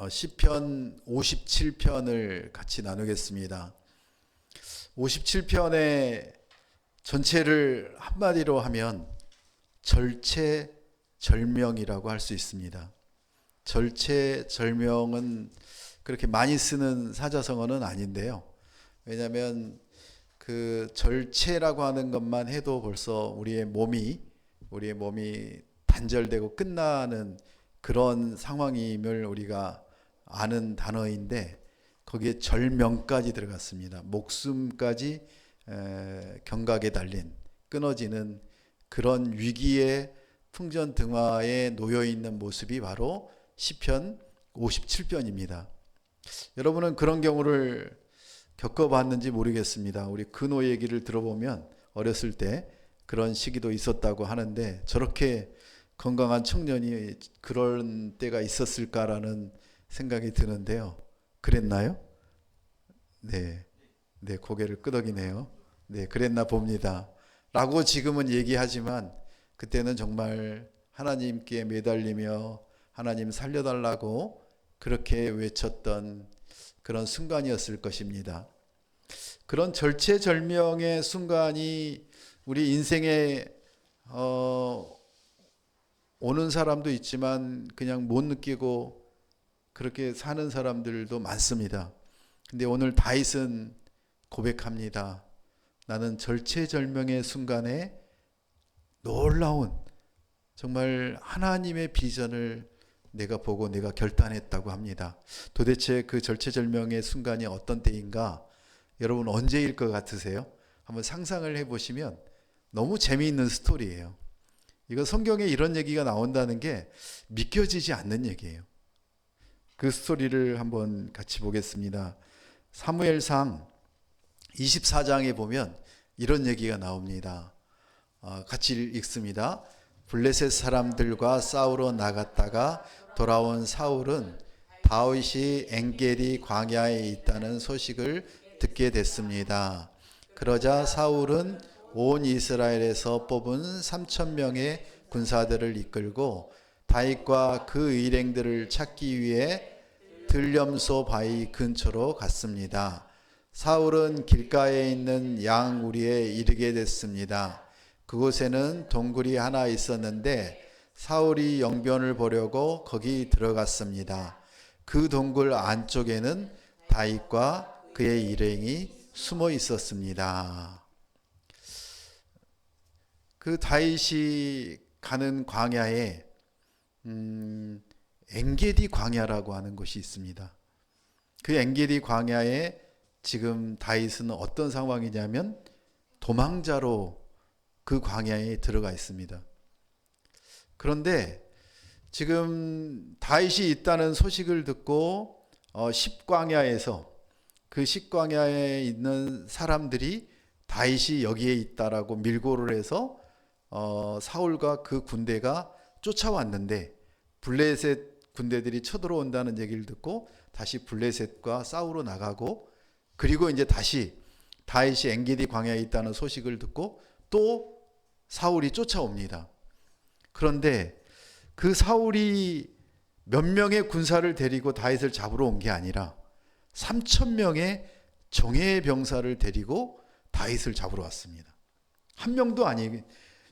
시편 57편을 같이 나누겠습니다. 57편의 전체를 한마디로 하면 절체절명이라고 할 수 있습니다. 절체절명은 그렇게 많이 쓰는 사자성어는 아닌데요. 왜냐하면 그 절체라고 하는 것만 해도 벌써 우리의 몸이 단절되고 끝나는 그런 상황임을 우리가 아는 단어인데, 거기에 절명까지 들어갔습니다. 목숨까지 경각에 달린, 끊어지는 그런 위기의 풍전등화에 놓여 있는 모습이 바로 시편 57편입니다. 여러분은 그런 경우를 겪어봤는지 모르겠습니다. 우리 근호 얘기를 들어보면 어렸을 때 그런 시기도 있었다고 하는데, 저렇게 건강한 청년이 그런 때가 있었을까라는 생각이 드는데요. 그랬나요? 네, 고개를 끄덕이네요. 네, 그랬나 봅니다. 라고 지금은 얘기하지만, 그때는 정말 하나님께 매달리며 하나님 살려달라고 그렇게 외쳤던 그런 순간이었을 것입니다. 그런 절체절명의 순간이 우리 인생에 오는 사람도 있지만 그냥 못 느끼고 그렇게 사는 사람들도 많습니다. 근데 오늘 다윗은 고백합니다. 나는 절체절명의 순간에 놀라운, 정말 하나님의 비전을 내가 보고 내가 결단했다고 합니다. 도대체 그 절체절명의 순간이 어떤 때인가? 여러분 언제일 것 같으세요? 한번 상상을 해보시면 너무 재미있는 스토리예요. 이거 성경에 이런 얘기가 나온다는 게 믿겨지지 않는 얘기예요. 그 스토리를 한번 같이 보겠습니다. 사무엘상 24장에 보면 이런 얘기가 나옵니다. 같이 읽습니다. 블레셋 사람들과 싸우러 나갔다가 돌아온 사울은 다윗이 엔게디 광야에 있다는 소식을 듣게 됐습니다. 그러자 사울은 온 이스라엘에서 뽑은 3,000명의 군사들을 이끌고 다윗과 그 일행들을 찾기 위해 들렴소 바위 근처로 갔습니다. 사울은 길가에 있는 양 우리에 이르게 됐습니다. 그곳에는 동굴이 하나 있었는데 사울이 영변을 보려고 거기 들어갔습니다. 그 동굴 안쪽에는 다윗과 그의 일행이 숨어 있었습니다. 그 다윗이 가는 광야에 엔게디 광야라고 하는 곳이 있습니다. 그 엔게디 광야에 지금 다윗은 어떤 상황이냐면 도망자로 그 광야에 들어가 있습니다. 그런데 지금 다윗이 있다는 소식을 듣고 십광야에서, 그 십광야에 있는 사람들이 다윗이 여기에 있다라고 밀고를 해서 사울과 그 군대가 쫓아왔는데, 블레셋 군대들이 쳐들어온다는 얘기를 듣고 다시 블레셋과 싸우러 나가고, 그리고 이제 다시 다윗이 엔게디 광야에 있다는 소식을 듣고 또 사울이 쫓아옵니다. 그런데 그 사울이 몇 명의 군사를 데리고 다윗을 잡으러 온 게 아니라 3,000명의 정예 병사를 데리고 다윗을 잡으러 왔습니다. 한 명도 아니에요.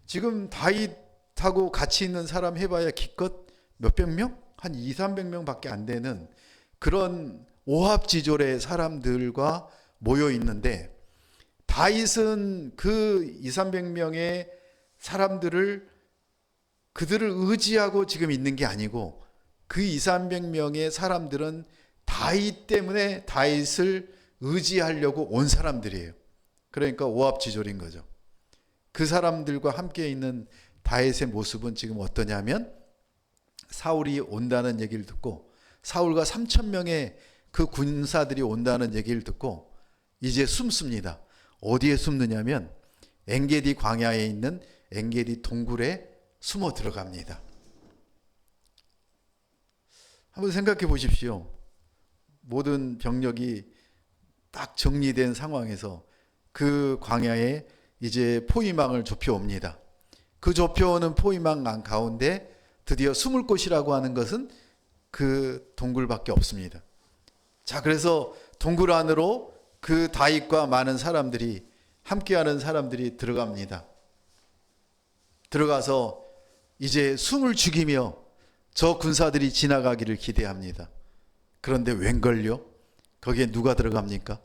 지금 다윗하고 같이 있는 사람 해봐야 기껏 몇백 명? 한 200~300명 밖에 안 되는 그런 오합지졸의 사람들과 모여 있는데, 다윗은 그 200~300명의 사람들을, 그들을 의지하고 지금 있는 게 아니고, 그 200~300명의 사람들은 다윗 때문에 다윗을 의지하려고 온 사람들이에요. 그러니까 오합지졸인 거죠. 그 사람들과 함께 있는 다윗의 모습은 지금 어떠냐면, 사울이 온다는 얘기를 듣고, 사울과 3,000명의 그 군사들이 온다는 얘기를 듣고 이제 숨습니다. 어디에 숨느냐면 엔게디 광야에 있는 엔게디 동굴에 숨어 들어갑니다. 한번 생각해 보십시오. 모든 병력이 딱 정리된 상황에서 그 광야에 이제 포위망을 좁혀옵니다. 그 좁혀오는 포위망 가운데 드디어 숨을 곳이라고 하는 것은 그 동굴밖에 없습니다. 자, 그래서 동굴 안으로 그 다윗과 많은 사람들이, 함께하는 사람들이 들어갑니다. 들어가서 이제 숨을 죽이며 저 군사들이 지나가기를 기대합니다. 그런데 웬걸요? 거기에 누가 들어갑니까?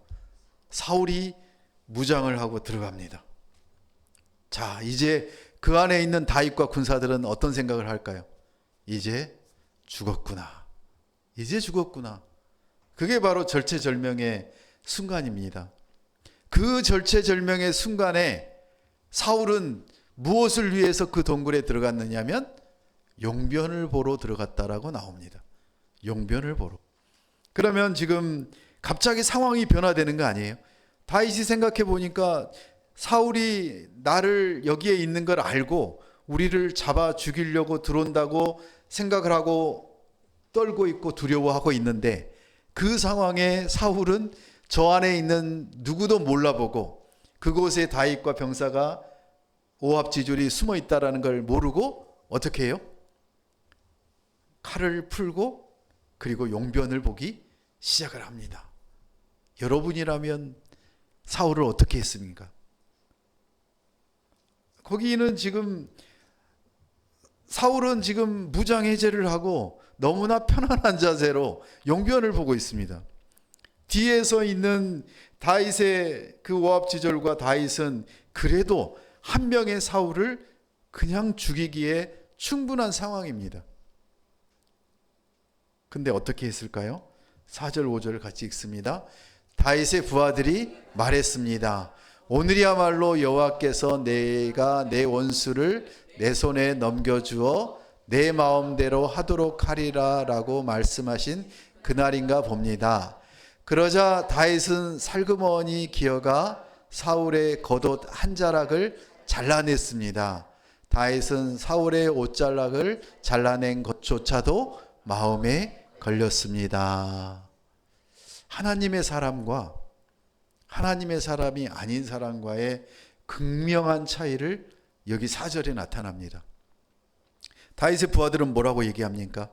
사울이 무장을 하고 들어갑니다. 자, 이제 그 안에 있는 다윗과 군사들은 어떤 생각을 할까요? 이제 죽었구나. 이제 죽었구나. 그게 바로 절체절명의 순간입니다. 그 절체절명의 순간에 사울은 무엇을 위해서 그 동굴에 들어갔느냐면 용변을 보러 들어갔다라고 나옵니다. 용변을 보러. 그러면 지금 갑자기 상황이 변화되는 거 아니에요? 다윗이 생각해 보니까 사울이 나를 여기에 있는 걸 알고 우리를 잡아 죽이려고 들어온다고 생각을 하고 떨고 있고 두려워하고 있는데, 그 상황에 사울은 저 안에 있는 누구도 몰라보고 그곳에 다윗과 병사가 오합지졸이 숨어 있다라는 걸 모르고 어떻게 해요? 칼을 풀고 그리고 용변을 보기 시작을 합니다. 여러분이라면 사울을 어떻게 했습니까? 거기는 지금 사울은 지금 무장해제를 하고 너무나 편안한 자세로 용변을 보고 있습니다. 뒤에 서 있는 다윗의 그 오합지졸과 다윗은 그래도 한 명의 사울을 그냥 죽이기에 충분한 상황입니다. 근데 어떻게 했을까요? 4절 5절 같이 읽습니다. 다윗의 부하들이 말했습니다. 오늘이야말로 여호와께서 내가 내 원수를 내 손에 넘겨주어 내 마음대로 하도록 하리라 라고 말씀하신 그날인가 봅니다. 그러자 다윗은 살그머니 기어가 사울의 겉옷 한 자락을 잘라냈습니다. 다윗은 사울의 옷자락을 잘라낸 것조차도 마음에 걸렸습니다. 하나님의 사람과 하나님의 사람이 아닌 사람과의 극명한 차이를 여기 4절에 나타납니다. 다윗의 부하들은 뭐라고 얘기합니까?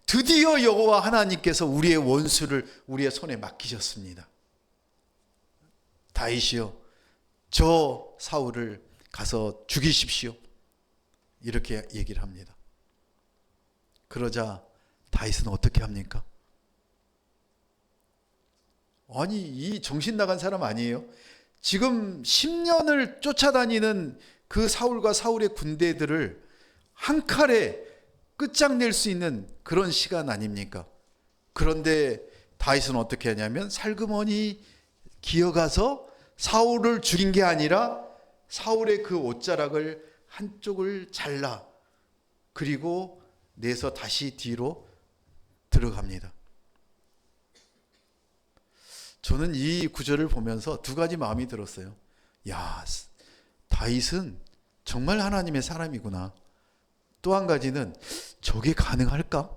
드디어 여호와 하나님께서 우리의 원수를 우리의 손에 맡기셨습니다. 다윗이요, 저 사울을 가서 죽이십시오. 이렇게 얘기를 합니다. 그러자 다윗은 어떻게 합니까? 아니, 이 정신 나간 사람 아니에요? 지금 10년을 쫓아다니는 그 사울과 사울의 군대들을 한 칼에 끝장낼 수 있는 그런 시간 아닙니까? 그런데 다윗은 어떻게 하냐면 살그머니 기어가서 사울을 죽인 게 아니라 사울의 그 옷자락을 한쪽을 잘라 그리고 내서 다시 뒤로 들어갑니다. 저는 이 구절을 보면서 두 가지 마음이 들었어요. 야, 다윗은 정말 하나님의 사람이구나. 또 한 가지는 저게 가능할까?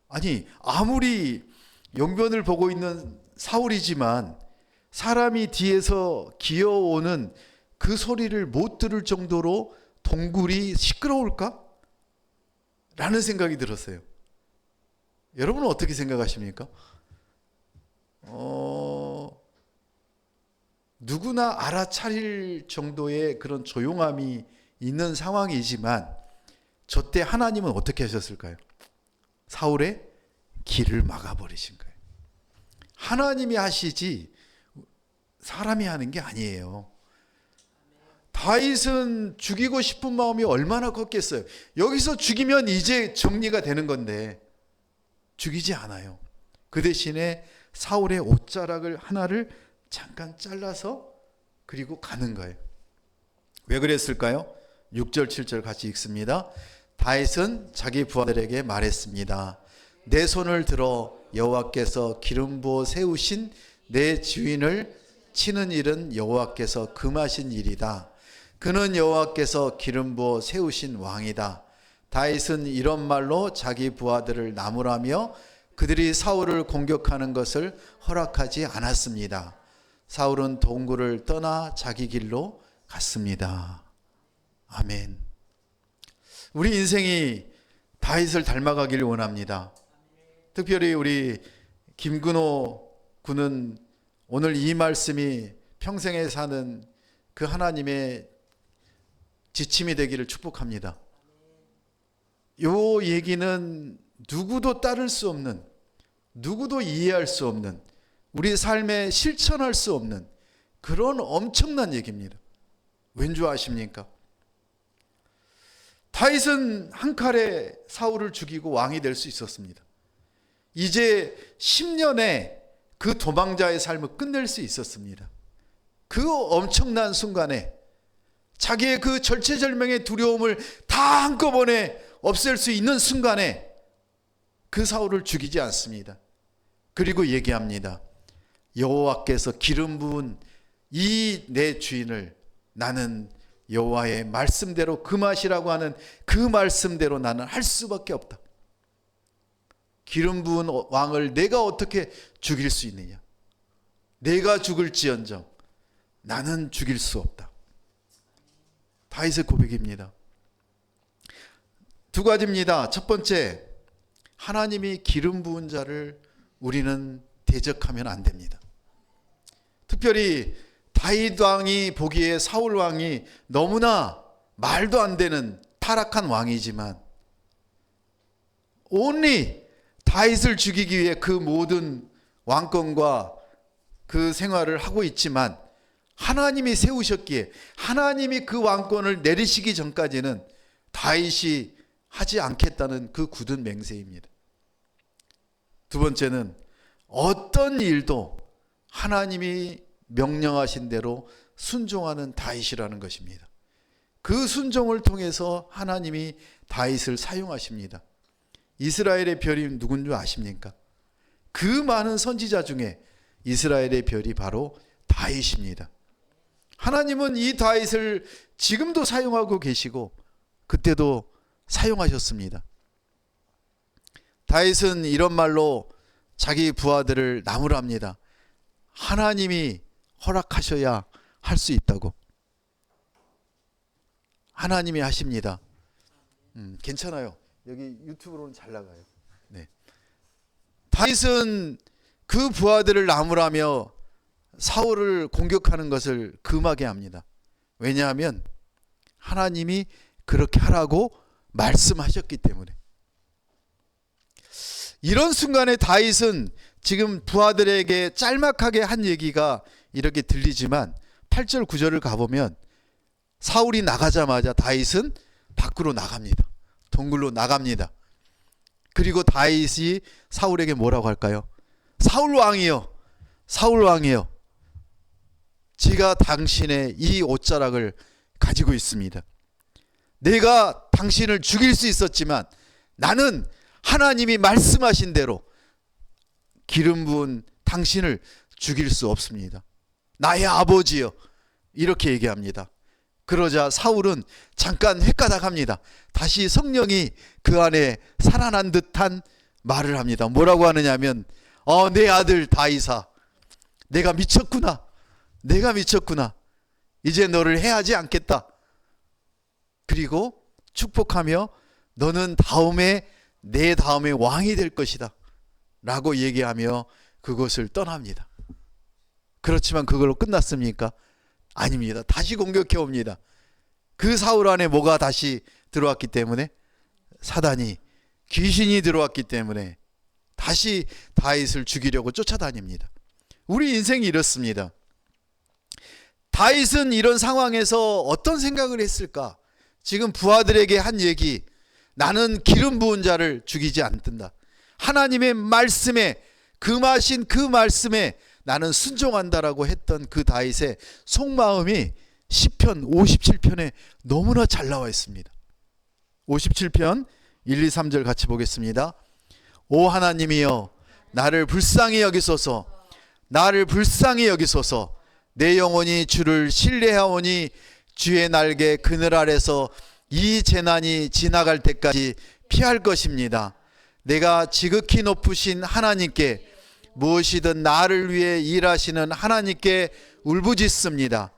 아니, 아무리 용변을 보고 있는 사울이지만 사람이 뒤에서 기어오는 그 소리를 못 들을 정도로 동굴이 시끄러울까? 라는 생각이 들었어요. 여러분은 어떻게 생각하십니까? 누구나 알아차릴 정도의 그런 조용함이 있는 상황이지만 저때 하나님은 어떻게 하셨을까요? 사울의 길을 막아버리신 거예요. 하나님이 하시지 사람이 하는 게 아니에요. 다윗은 죽이고 싶은 마음이 얼마나 컸겠어요. 여기서 죽이면 이제 정리가 되는 건데 죽이지 않아요. 그 대신에 사울의 옷자락을 하나를 잠깐 잘라서 그리고 가는 거예요. 왜 그랬을까요? 6절 7절 같이 읽습니다. 다윗은 자기 부하들에게 말했습니다. 내 손을 들어 여호와께서 기름 부어 세우신 내 주인을 치는 일은 여호와께서 금하신 일이다. 그는 여호와께서 기름 부어 세우신 왕이다. 다윗은 이런 말로 자기 부하들을 나무라며 그들이 사울을 공격하는 것을 허락하지 않았습니다. 사울은 동굴을 떠나 자기 길로 갔습니다. 아멘. 우리 인생이 다윗을 닮아가기를 원합니다. 특별히 우리 김근호 군은 오늘 이 말씀이 평생에 사는 그 하나님의 지침이 되기를 축복합니다. 요 얘기는 누구도 따를 수 없는, 누구도 이해할 수 없는, 우리 삶에 실천할 수 없는 그런 엄청난 얘기입니다. 왠지 아십니까? 다윗은 한 칼에 사울을 죽이고 왕이 될 수 있었습니다. 이제 10년에 그 도망자의 삶을 끝낼 수 있었습니다. 그 엄청난 순간에 자기의 그 절체절명의 두려움을 다 한꺼번에 없앨 수 있는 순간에 그 사울을 죽이지 않습니다. 그리고 얘기합니다. 여호와께서 기름 부은 이 내 주인을 나는 여호와의 말씀대로 금하시라고 하는 그 말씀대로 나는 할 수밖에 없다. 기름 부은 왕을 내가 어떻게 죽일 수 있느냐? 내가 죽을지언정 나는 죽일 수 없다. 다윗의 고백입니다. 두 가지입니다. 첫 번째, 하나님이 기름 부은 자를 우리는 대적하면 안 됩니다. 특별히 다윗 왕이 보기에 사울 왕이 너무나 말도 안 되는 타락한 왕이지만 only 다윗을 죽이기 위해 그 모든 왕권과 그 생활을 하고 있지만 하나님이 세우셨기에 하나님이 그 왕권을 내리시기 전까지는 다윗이 하지 않겠다는 그 굳은 맹세입니다. 두 번째는 어떤 일도 하나님이 명령하신 대로 순종하는 다윗이라는 것입니다. 그 순종을 통해서 하나님이 다윗을 사용하십니다. 이스라엘의 별이 누군 줄 아십니까? 그 많은 선지자 중에 이스라엘의 별이 바로 다윗입니다. 하나님은 이 다윗을 지금도 사용하고 계시고 그때도 사용하셨습니다. 다윗은 이런 말로 자기 부하들을 나무랍니다. 하나님이 허락하셔야 할 수 있다고. 하나님이 하십니다. 괜찮아요. 여기 유튜브로는 잘 나가요. 네. 다윗은 그 부하들을 나무라며 사울을 공격하는 것을 금하게 합니다. 왜냐하면 하나님이 그렇게 하라고 말씀하셨기 때문에. 이런 순간에 다윗은 지금 부하들에게 짤막하게 한 얘기가 이렇게 들리지만 8절 9절을 가보면 사울이 나가자마자 다윗은 밖으로 나갑니다. 동굴로 나갑니다. 그리고 다윗이 사울에게 뭐라고 할까요? 사울 왕이요, 사울 왕이요, 제가 당신의 이 옷자락을 가지고 있습니다. 내가 당신을 죽일 수 있었지만 나는 하나님이 말씀하신 대로 기름 부은 당신을 죽일 수 없습니다. 나의 아버지여, 이렇게 얘기합니다. 그러자 사울은 잠깐 헷가닥합니다. 다시 성령이 그 안에 살아난 듯한 말을 합니다. 뭐라고 하느냐면 내 아들 다윗아, 내가 미쳤구나. 내가 미쳤구나. 이제 너를 해하지 않겠다. 그리고 축복하며 너는 내 다음에 왕이 될 것이다 라고 얘기하며 그것을 떠납니다. 그렇지만 그걸로 끝났습니까? 아닙니다. 다시 공격해 옵니다. 그 사울 안에 뭐가 다시 들어왔기 때문에, 사단이, 귀신이 들어왔기 때문에 다시 다윗을 죽이려고 쫓아다닙니다. 우리 인생이 이렇습니다. 다윗은 이런 상황에서 어떤 생각을 했을까? 지금 부하들에게 한 얘기, 나는 기름 부은 자를 죽이지 않는다. 하나님의 말씀에, 금하신 그 말씀에 나는 순종한다라고 했던 그 다윗의 속마음이 시편 57편에 너무나 잘 나와 있습니다. 57편 1, 2, 3절 같이 보겠습니다. 오 하나님이여, 나를 불쌍히 여기소서, 나를 불쌍히 여기소서. 내 영혼이 주를 신뢰하오니 주의 날개 그늘 아래서 이 재난이 지나갈 때까지 피할 것입니다. 내가 지극히 높으신 하나님께, 무엇이든 나를 위해 일하시는 하나님께 울부짖습니다.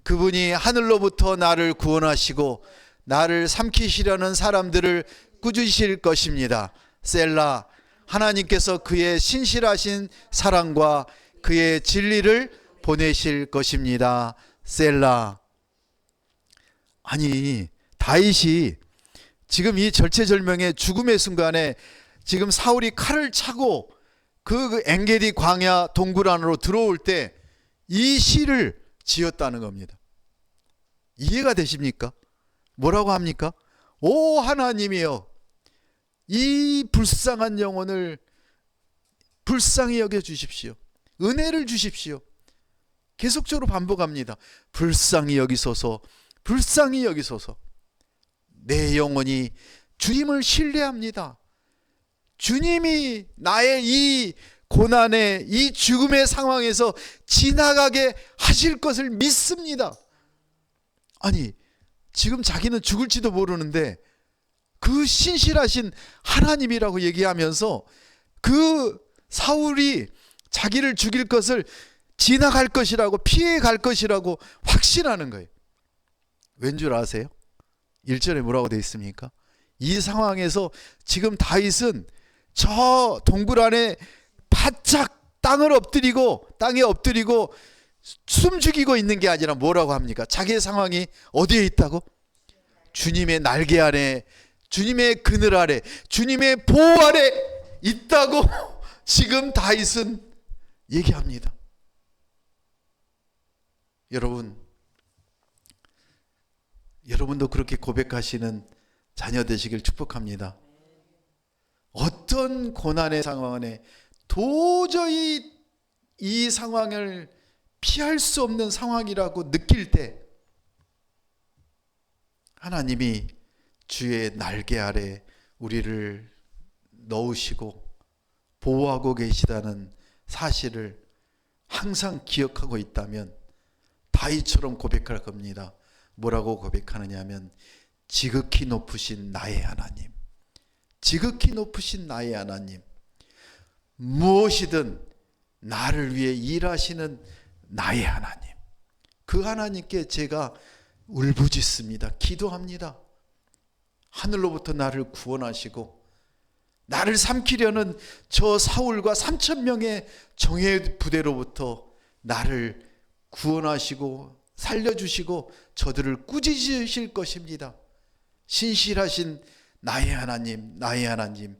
그분이 하늘로부터 나를 구원하시고 나를 삼키시려는 사람들을 꾸짖으실 것입니다. 셀라. 하나님께서 그의 신실하신 사랑과 그의 진리를 보내실 것입니다. 셀라. 아니, 다윗이 지금 이 절체절명의 죽음의 순간에 지금 사울이 칼을 차고 그 엔게디 광야 동굴 안으로 들어올 때 이 시를 지었다는 겁니다. 이해가 되십니까? 뭐라고 합니까? 오 하나님이여, 이 불쌍한 영혼을 불쌍히 여겨 주십시오. 은혜를 주십시오. 계속적으로 반복합니다. 불쌍히 여기소서, 불쌍히 여기소서. 내 영혼이 주님을 신뢰합니다. 주님이 나의 이 고난의 이 죽음의 상황에서 지나가게 하실 것을 믿습니다. 아니, 지금 자기는 죽을지도 모르는데 그 신실하신 하나님이라고 얘기하면서 그 사울이 자기를 죽일 것을 지나갈 것이라고, 피해 갈 것이라고 확신하는 거예요. 왠 줄 아세요? 1절에 뭐라고 되어 있습니까? 이 상황에서 지금 다윗은 저 동굴 안에 바짝 땅에 엎드리고 숨죽이고 있는 게 아니라 뭐라고 합니까? 자기의 상황이 어디에 있다고? 주님의 날개 아래, 주님의 그늘 아래, 주님의 보호 아래 있다고 지금 다윗은 얘기합니다. 여러분도 그렇게 고백하시는 자녀 되시길 축복합니다. 어떤 고난의 상황 안에 도저히 이 상황을 피할 수 없는 상황이라고 느낄 때 하나님이 주의 날개 아래 우리를 넣으시고 보호하고 계시다는 사실을 항상 기억하고 있다면 다윗처럼 고백할 겁니다. 뭐라고 고백하느냐 하면 지극히 높으신 나의 하나님, 지극히 높으신 나의 하나님, 무엇이든 나를 위해 일하시는 나의 하나님, 그 하나님께 제가 울부짖습니다. 기도합니다. 하늘로부터 나를 구원하시고 나를 삼키려는 저 사울과 3,000명의 정예 부대로부터 나를 구원하시고 살려주시고 저들을 꾸짖으실 것입니다. 신실하신 나의 하나님, 나의 하나님,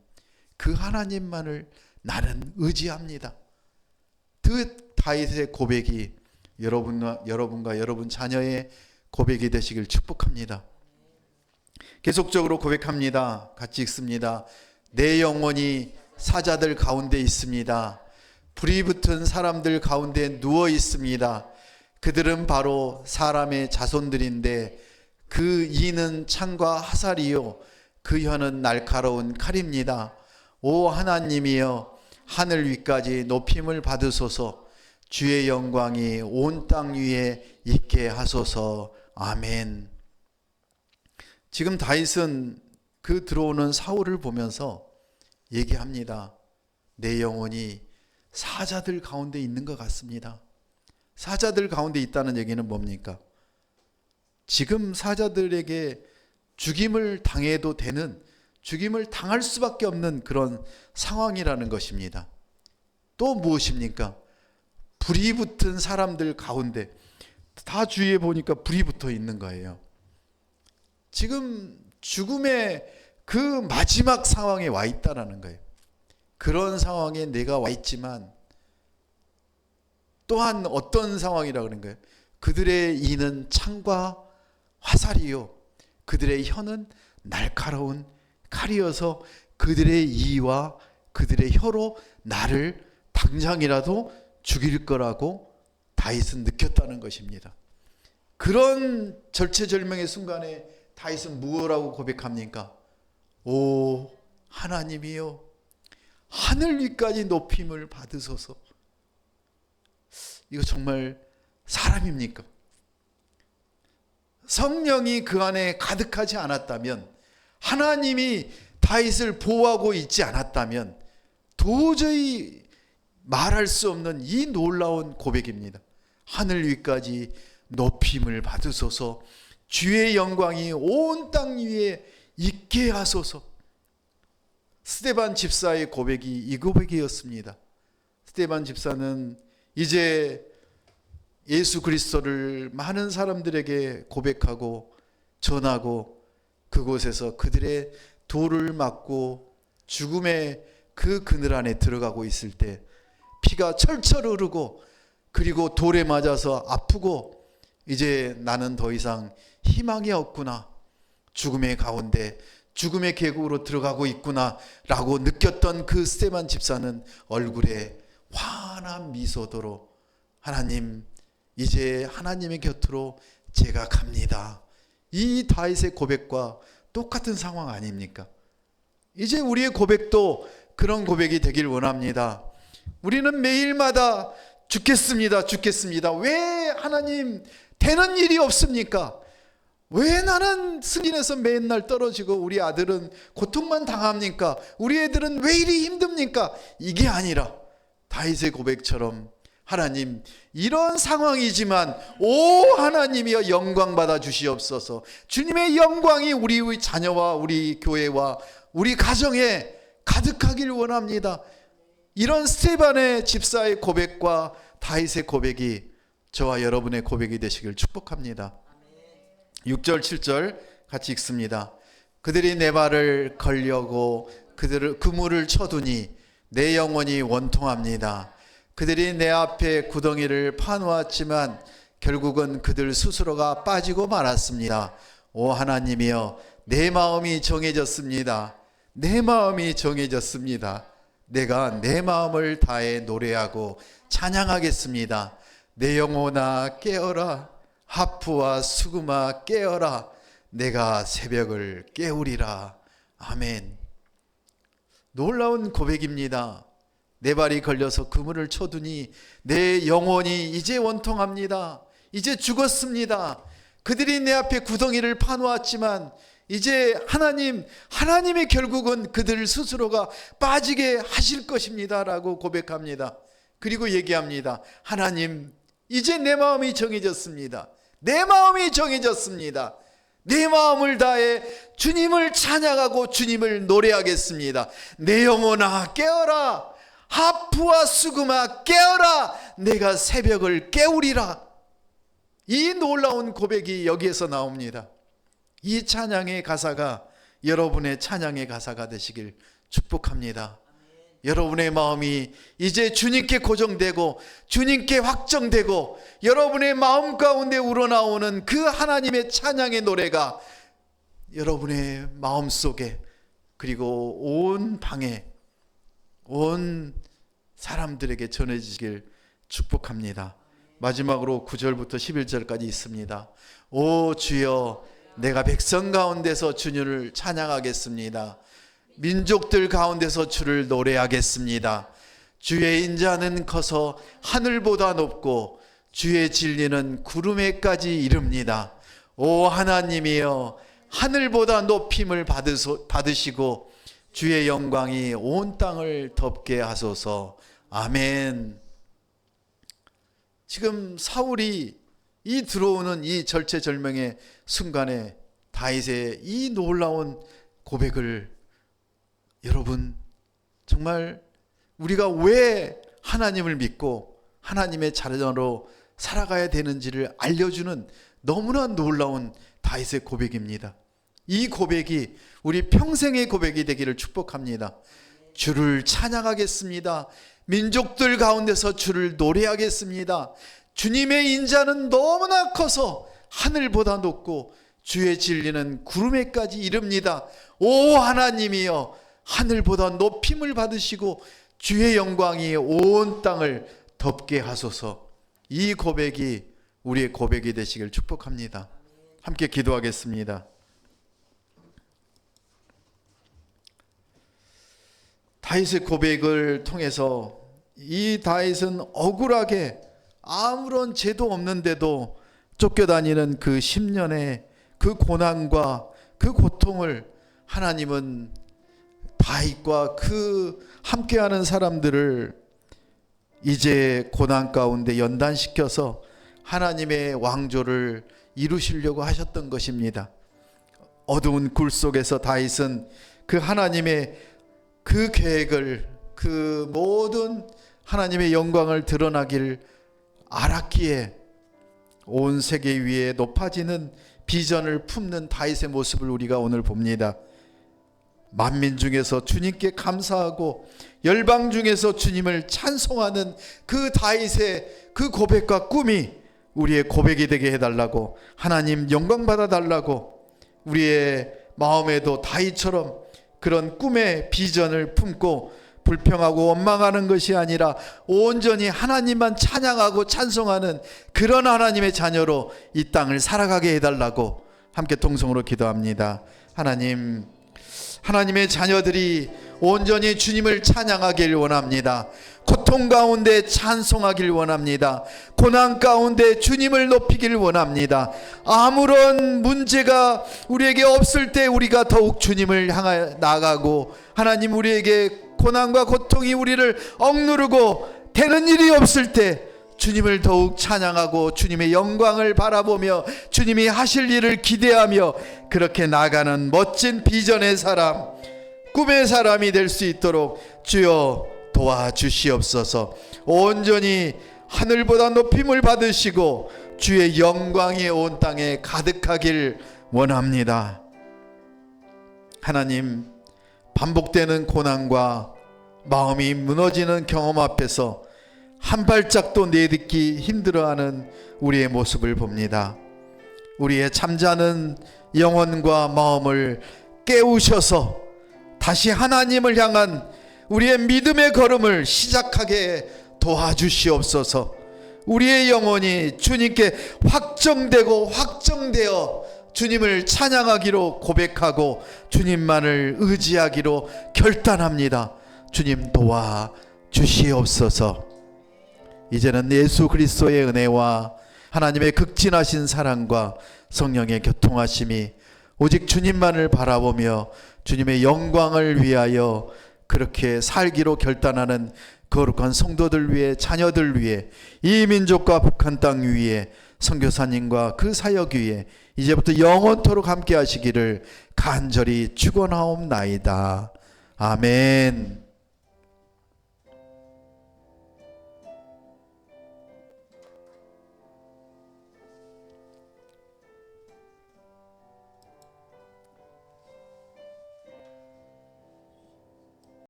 그 하나님만을 나는 의지합니다. 그 다윗의 고백이 여러분과 여러분 자녀의 고백이 되시길 축복합니다. 계속적으로 고백합니다. 같이 읽습니다. 내 영혼이 사자들 가운데 있습니다. 불이 붙은 사람들 가운데 누워 있습니다. 그들은 바로 사람의 자손들인데 그 이는 창과 화살이요 그 혀는 날카로운 칼입니다. 오 하나님이여, 하늘 위까지 높임을 받으소서. 주의 영광이 온 땅 위에 있게 하소서. 아멘. 지금 다윗은 그 들어오는 사울을 보면서 얘기합니다. 내 영혼이 사자들 가운데 있는 것 같습니다. 사자들 가운데 있다는 얘기는 뭡니까? 지금 사자들에게 죽임을 당해도 되는, 죽임을 당할 수밖에 없는 그런 상황이라는 것입니다. 또 무엇입니까? 불이 붙은 사람들 가운데, 다 주위에 보니까 불이 붙어 있는 거예요. 지금 죽음의 그 마지막 상황에 와 있다라는 거예요. 그런 상황에 내가 와 있지만 또한 어떤 상황이라 그런 거예요? 그들의 이는 창과 화살이요 그들의 혀는 날카로운 칼이어서 그들의 이와 그들의 혀로 나를 당장이라도 죽일 거라고 다윗은 느꼈다는 것입니다. 그런 절체절명의 순간에 다윗은 무엇라고 고백합니까? 오 하나님이여, 하늘 위까지 높임을 받으소서. 이거 정말 사람입니까? 성령이 그 안에 가득하지 않았다면, 하나님이 다윗을 보호하고 있지 않았다면 도저히 말할 수 없는 이 놀라운 고백입니다. 하늘 위까지 높임을 받으소서. 주의 영광이 온 땅 위에 있게 하소서. 스데반 집사의 고백이 이 고백이었습니다. 스데반 집사는 이제 예수 그리스도를 많은 사람들에게 고백하고 전하고 그곳에서 그들의 돌을 맞고 죽음의 그 그늘 안에 들어가고 있을 때 피가 철철 흐르고 그리고 돌에 맞아서 아프고 이제 나는 더 이상 희망이 없구나, 죽음의 가운데 죽음의 계곡으로 들어가고 있구나 라고 느꼈던 그 스데반 집사는 얼굴에 환한 미소도로 하나님, 이제 하나님의 곁으로 제가 갑니다. 이 다윗의 고백과 똑같은 상황 아닙니까? 이제 우리의 고백도 그런 고백이 되길 원합니다. 우리는 매일마다 죽겠습니다, 죽겠습니다. 왜 하나님 되는 일이 없습니까? 왜 나는 승진해서 맨날 떨어지고 우리 아들은 고통만 당합니까? 우리 애들은 왜 이리 힘듭니까? 이게 아니라 다윗의 고백처럼 하나님, 이런 상황이지만 오 하나님이여 영광 받아 주시옵소서. 주님의 영광이 우리 자녀와 우리 교회와 우리 가정에 가득하길 원합니다. 이런 스데반의 집사의 고백과 다윗의 고백이 저와 여러분의 고백이 되시길 축복합니다. 6절 7절 같이 읽습니다. 그들이 내 발을 걸려고 그물을 쳐두니 내 영혼이 원통합니다. 그들이 내 앞에 구덩이를 파놓았지만 결국은 그들 스스로가 빠지고 말았습니다. 오 하나님이여, 내 마음이 정해졌습니다. 내 마음이 정해졌습니다. 내가 내 마음을 다해 노래하고 찬양하겠습니다. 내 영혼아 깨어라, 하프와 수금아 깨어라, 내가 새벽을 깨우리라. 아멘. 놀라운 고백입니다. 내 발이 걸려서 그물을 쳐두니 내 영혼이 이제 원통합니다. 이제 죽었습니다. 그들이 내 앞에 구덩이를 파놓았지만 이제 하나님이 결국은 그들 스스로가 빠지게 하실 것입니다 라고 고백합니다. 그리고 얘기합니다. 하나님, 이제 내 마음이 정해졌습니다. 내 마음이 정해졌습니다. 내 마음을 다해 주님을 찬양하고 주님을 노래하겠습니다. 내 영혼아 깨어라, 하프와 수금아 깨어라, 내가 새벽을 깨우리라. 이 놀라운 고백이 여기에서 나옵니다. 이 찬양의 가사가 여러분의 찬양의 가사가 되시길 축복합니다. 여러분의 마음이 이제 주님께 고정되고 주님께 확정되고 여러분의 마음 가운데 우러나오는 그 하나님의 찬양의 노래가 여러분의 마음속에 그리고 온 방에 온 사람들에게 전해지길 축복합니다. 마지막으로 9절부터 11절까지 있습니다. 오 주여, 내가 백성 가운데서 주님을 찬양하겠습니다. 민족들 가운데서 주를 노래하겠습니다. 주의 인자는 커서 하늘보다 높고 주의 진리는 구름에까지 이릅니다. 오 하나님이여, 하늘보다 높임을 받으시고 주의 영광이 온 땅을 덮게 하소서. 아멘. 지금 사울이 이 들어오는 이 절체절명의 순간에 다윗의 이 놀라운 고백을 여러분, 정말 우리가 왜 하나님을 믿고 하나님의 자녀로 살아가야 되는지를 알려주는 너무나 놀라운 다윗의 고백입니다. 이 고백이 우리 평생의 고백이 되기를 축복합니다. 주를 찬양하겠습니다. 민족들 가운데서 주를 노래하겠습니다. 주님의 인자는 너무나 커서 하늘보다 높고 주의 진리는 구름에까지 이릅니다. 오 하나님이여, 하늘보다 높임을 받으시고 주의 영광이 온 땅을 덮게 하소서. 이 고백이 우리의 고백이 되시길 축복합니다. 함께 기도하겠습니다. 다윗의 고백을 통해서 이 다윗은 억울하게 아무런 죄도 없는데도 쫓겨다니는 그 10년의 그 고난과 그 고통을 하나님은 다윗과 그 함께하는 사람들을 이제 고난 가운데 연단시켜서 하나님의 왕조를 이루시려고 하셨던 것입니다. 어두운 굴 속에서 다윗은 그 하나님의 그 계획을, 그 모든 하나님의 영광을 드러나길 알았기에 온 세계 위에 높아지는 비전을 품는 다윗의 모습을 우리가 오늘 봅니다. 만민 중에서 주님께 감사하고 열방 중에서 주님을 찬송하는 그 다윗의 그 고백과 꿈이 우리의 고백이 되게 해달라고, 하나님 영광 받아달라고, 우리의 마음에도 다윗처럼 그런 꿈의 비전을 품고 불평하고 원망하는 것이 아니라 온전히 하나님만 찬양하고 찬송하는 그런 하나님의 자녀로 이 땅을 살아가게 해달라고 함께 동성으로 기도합니다. 하나님의 자녀들이 온전히 주님을 찬양하길 원합니다. 고통 가운데 찬송하길 원합니다. 고난 가운데 주님을 높이길 원합니다. 아무런 문제가 우리에게 없을 때 우리가 더욱 주님을 향해 나가고, 하나님 우리에게 고난과 고통이 우리를 억누르고 되는 일이 없을 때 주님을 더욱 찬양하고 주님의 영광을 바라보며 주님이 하실 일을 기대하며 그렇게 나가는 멋진 비전의 사람, 꿈의 사람이 될 수 있도록 주여 도와주시옵소서. 온전히 하늘보다 높임을 받으시고 주의 영광이 온 땅에 가득하길 원합니다. 하나님, 반복되는 고난과 마음이 무너지는 경험 앞에서 한 발짝도 내딛기 힘들어하는 우리의 모습을 봅니다. 우리의 잠자는 영혼과 마음을 깨우셔서 다시 하나님을 향한 우리의 믿음의 걸음을 시작하게 도와주시옵소서. 우리의 영혼이 주님께 확정되고 확정되어 주님을 찬양하기로 고백하고 주님만을 의지하기로 결단합니다. 주님 도와주시옵소서. 이제는 예수 그리스도의 은혜와 하나님의 극진하신 사랑과 성령의 교통하심이 오직 주님만을 바라보며 주님의 영광을 위하여 그렇게 살기로 결단하는 거룩한 성도들 위해, 자녀들 위해, 이 민족과 북한 땅 위에, 선교사님과 그 사역 위에 이제부터 영원토록 함께 하시기를 간절히 축원하옵나이다. 아멘.